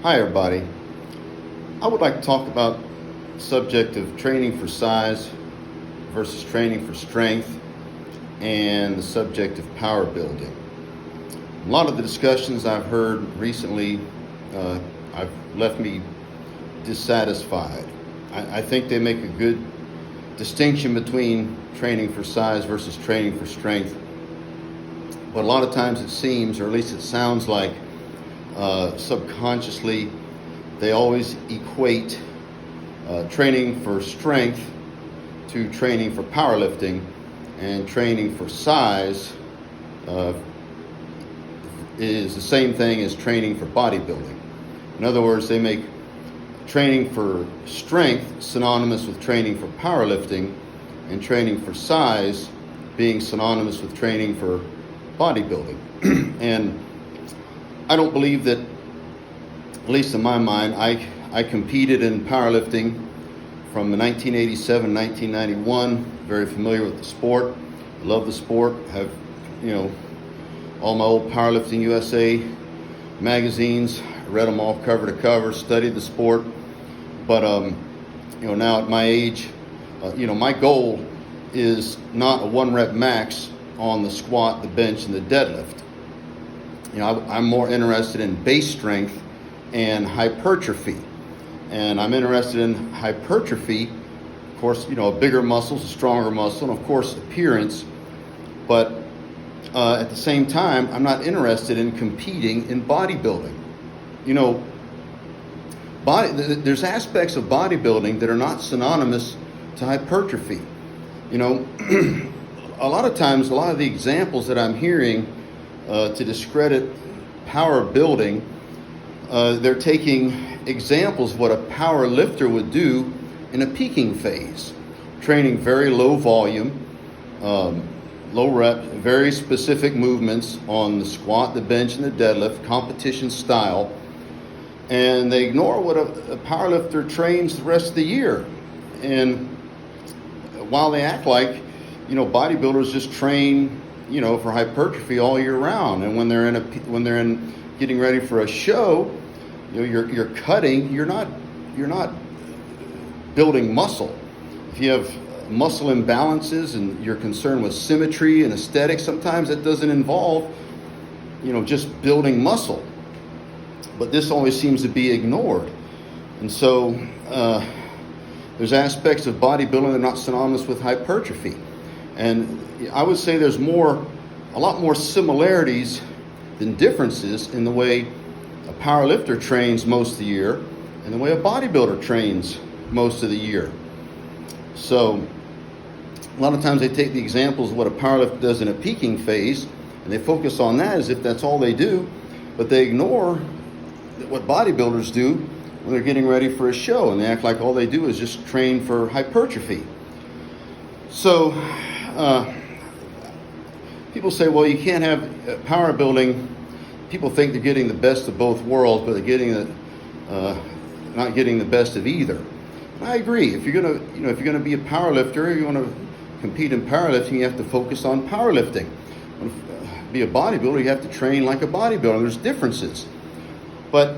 Hi everybody. I would like to talk about the subject of training for size versus training for strength and the subject of power building. A lot of the discussions I've heard recently have left me dissatisfied. I think they make a good distinction between training for size versus training for strength. But a lot of times it seems, or at least it sounds like, subconsciously, they always equate training for strength to training for powerlifting, and training for size is the same thing as training for bodybuilding. In other words, they make training for strength synonymous with training for powerlifting, and training for size being synonymous with training for bodybuilding. And I don't believe that, at least in my mind, I competed in powerlifting from 1987 1991, very familiar with the sport, love the sport, have, all my old Powerlifting USA magazines, read them all cover to cover, studied the sport. But, now at my age, my goal is not a 1 rep max on the squat, the bench, and the deadlift. I'm more interested in base strength and hypertrophy. And I'm interested in hypertrophy, of course, a bigger muscle is a stronger muscle, and of course appearance. But at the same time, I'm not interested in competing in bodybuilding. There's aspects of bodybuilding that are not synonymous to hypertrophy. A lot of times, a lot of the examples that I'm hearing to discredit power building, they're taking examples of what a power lifter would do in a peaking phase, training very low volume, low rep, very specific movements on the squat, the bench, and the deadlift, competition style, and they ignore what a power lifter trains the rest of the year. And while they act like bodybuilders just train for hypertrophy all year round, and when they're in getting ready for a show, you're cutting. You're not building muscle. If you have muscle imbalances and you're concerned with symmetry and aesthetics, sometimes that doesn't involve just building muscle. But this always seems to be ignored, and so there's aspects of bodybuilding that are not synonymous with hypertrophy. And I would say there's a lot more similarities than differences in the way a power lifter trains most of the year and the way a bodybuilder trains most of the year. So a lot of times they take the examples of what a power lifter does in a peaking phase, and they focus on that as if that's all they do, but they ignore what bodybuilders do when they're getting ready for a show, and they act like all they do is just train for hypertrophy. So people say, well, you can't have power building. People think they're getting the best of both worlds, but they're not getting the best of either. And I agree. If you're gonna be a power lifter, you want to compete in powerlifting, you have to focus on powerlifting. To be a bodybuilder, you have to train like a bodybuilder. There's differences, but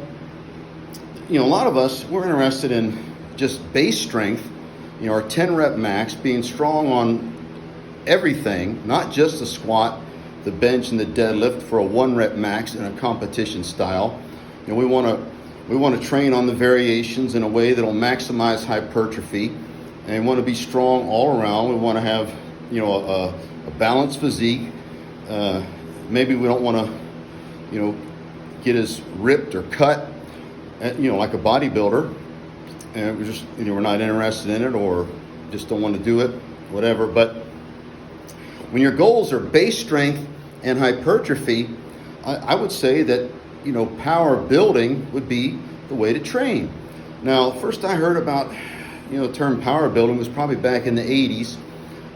a lot of us, we're interested in just base strength. Our 10 rep max, being strong on everything, not just the squat, the bench, and the deadlift for a 1 rep max in a competition style. We want to train on the variations in a way that'll maximize hypertrophy, and we want to be strong all around. We want to have a balanced physique. Maybe we don't want to get as ripped or cut like a bodybuilder, and we're not interested in it, or just don't want to do it, whatever. But when your goals are base strength and hypertrophy, I would say that power building would be the way to train. Now, first I heard about the term power building was probably back in the 80s,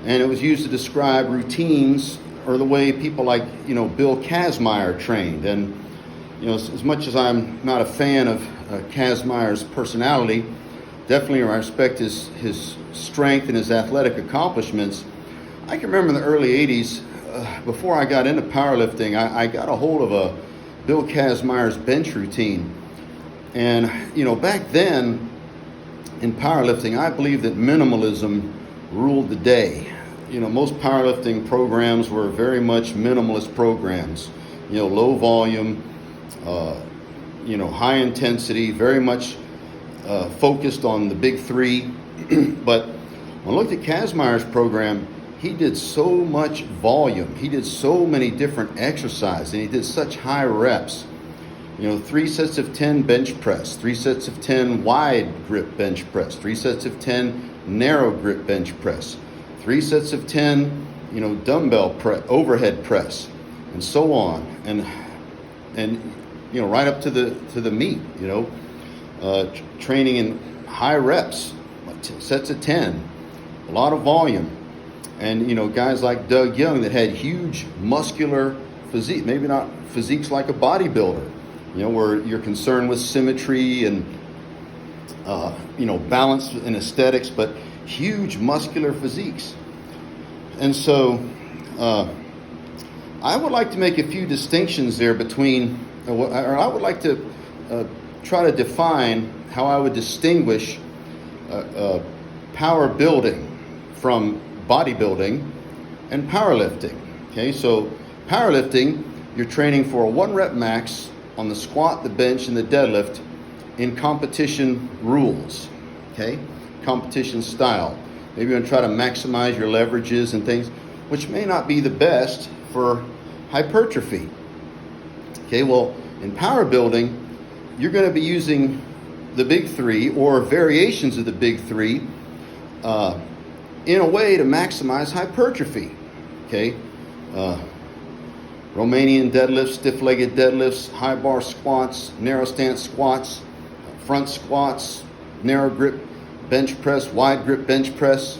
and it was used to describe routines or the way people like Bill Kazmaier trained. And as much as I'm not a fan of Kazmaier's personality, definitely I respect his strength and his athletic accomplishments. I can remember in the early 80s, before I got into powerlifting, I got a hold of Bill Kazmaier's bench routine. And back then in powerlifting, I believe that minimalism ruled the day. Most powerlifting programs were very much minimalist programs. Low volume, high intensity, very much focused on the big three. But when I looked at Kazmaier's program, he did so much volume. He did so many different exercises, and he did such high reps. 3 sets of 10 bench press, 3 sets of 10 wide grip bench press, 3 sets of 10 narrow grip bench press, 3 sets of 10, dumbbell press, overhead press, and so on, and right up to the meet. Training in high reps, sets of 10, a lot of volume, and guys like Doug Young that had huge muscular physique, maybe not physiques like a bodybuilder, where you're concerned with symmetry and balance and aesthetics, but huge muscular physiques. And so I would like to make a few distinctions there between, or I would like to try to define how I would distinguish power building from bodybuilding and powerlifting. Okay, so powerlifting, you're training for a 1 rep max on the squat, the bench, and the deadlift in competition rules. Okay, competition style. Maybe you're going to try to maximize your leverages and things, which may not be the best for hypertrophy. Okay, well, in power building, you're going to be using the big three or variations of the big three in a way to maximize hypertrophy. Okay, Romanian deadlifts, stiff-legged deadlifts, high bar squats, narrow stance squats, front squats, narrow grip bench press, wide grip bench press,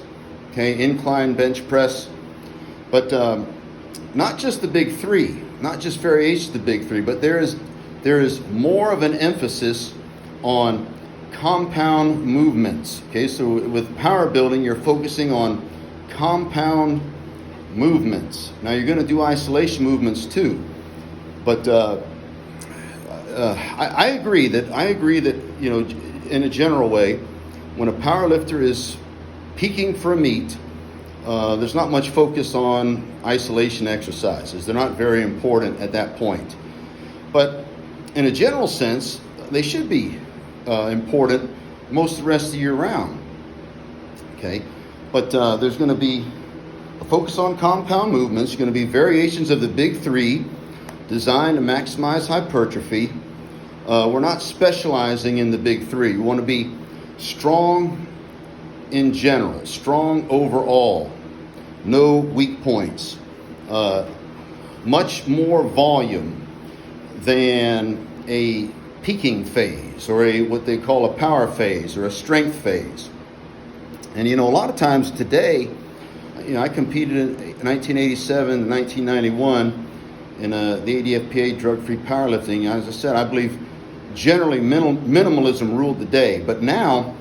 okay, incline bench press. But not just the big three, not just variations of the big three, but there is more of an emphasis on compound movements. Okay, so with power building, you're focusing on compound movements. Now you're going to do isolation movements too, but I agree that in a general way, when a power lifter is peaking for a meet, there's not much focus on isolation exercises. They're not very important at that point. But in a general sense, they should be important most of the rest of the year round. Okay, but there's going to be a focus on compound movements. There's going to be variations of the big three designed to maximize hypertrophy. We're not specializing in the big three. We want to be strong in general, strong overall, no weak points, much more volume than a peaking phase or what they call a power phase or a strength phase. And a lot of times today, I competed in 1987 and 1991 in the ADFPA drug-free powerlifting. As I said, I believe generally minimalism ruled the day. But now,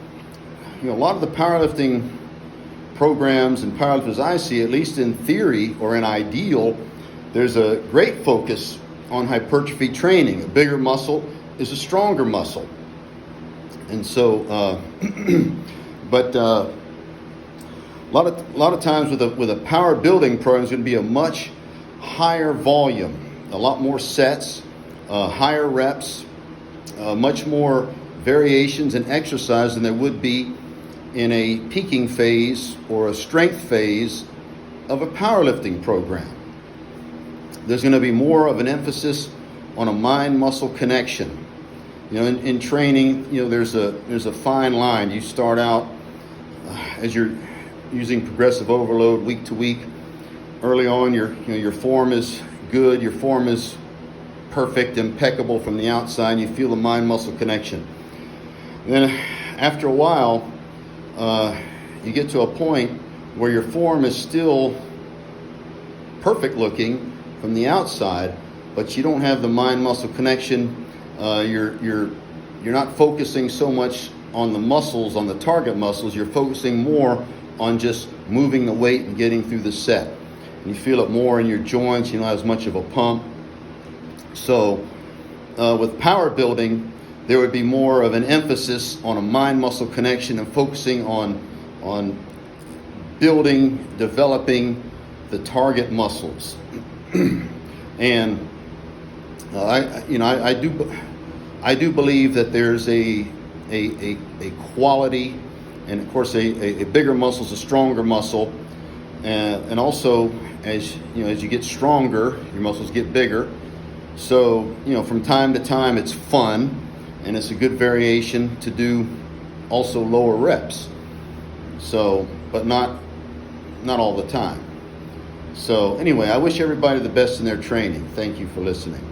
a lot of the powerlifting programs and powerlifters I see, at least in theory or in ideal, there's a great focus on hypertrophy training. A bigger muscle is a stronger muscle. And so, but a lot of times with a power building program, it's going to be a much higher volume, a lot more sets, higher reps, much more variations and exercise than there would be in a peaking phase or a strength phase of a powerlifting program. There's going to be more of an emphasis on a mind-muscle connection. In training, there's a fine line. You start out as you're using progressive overload week to week. Early on, your form is good. Your form is perfect, impeccable from the outside. You feel the mind-muscle connection. And then after a while, you get to a point where your form is still perfect looking from the outside, but you don't have the mind-muscle connection. You're not focusing so much on the muscles, on the target muscles. You're focusing more on just moving the weight and getting through the set. And you feel it more in your joints. You don't have as much of a pump. So with power building, there would be more of an emphasis on a mind-muscle connection and focusing on building, developing the target muscles. And I do believe that there's a quality, and of course a bigger muscle is a stronger muscle, and also as you get stronger, your muscles get bigger. So from time to time it's fun, and it's a good variation to do also lower reps. So, but not all the time. So anyway, I wish everybody the best in their training. Thank you for listening.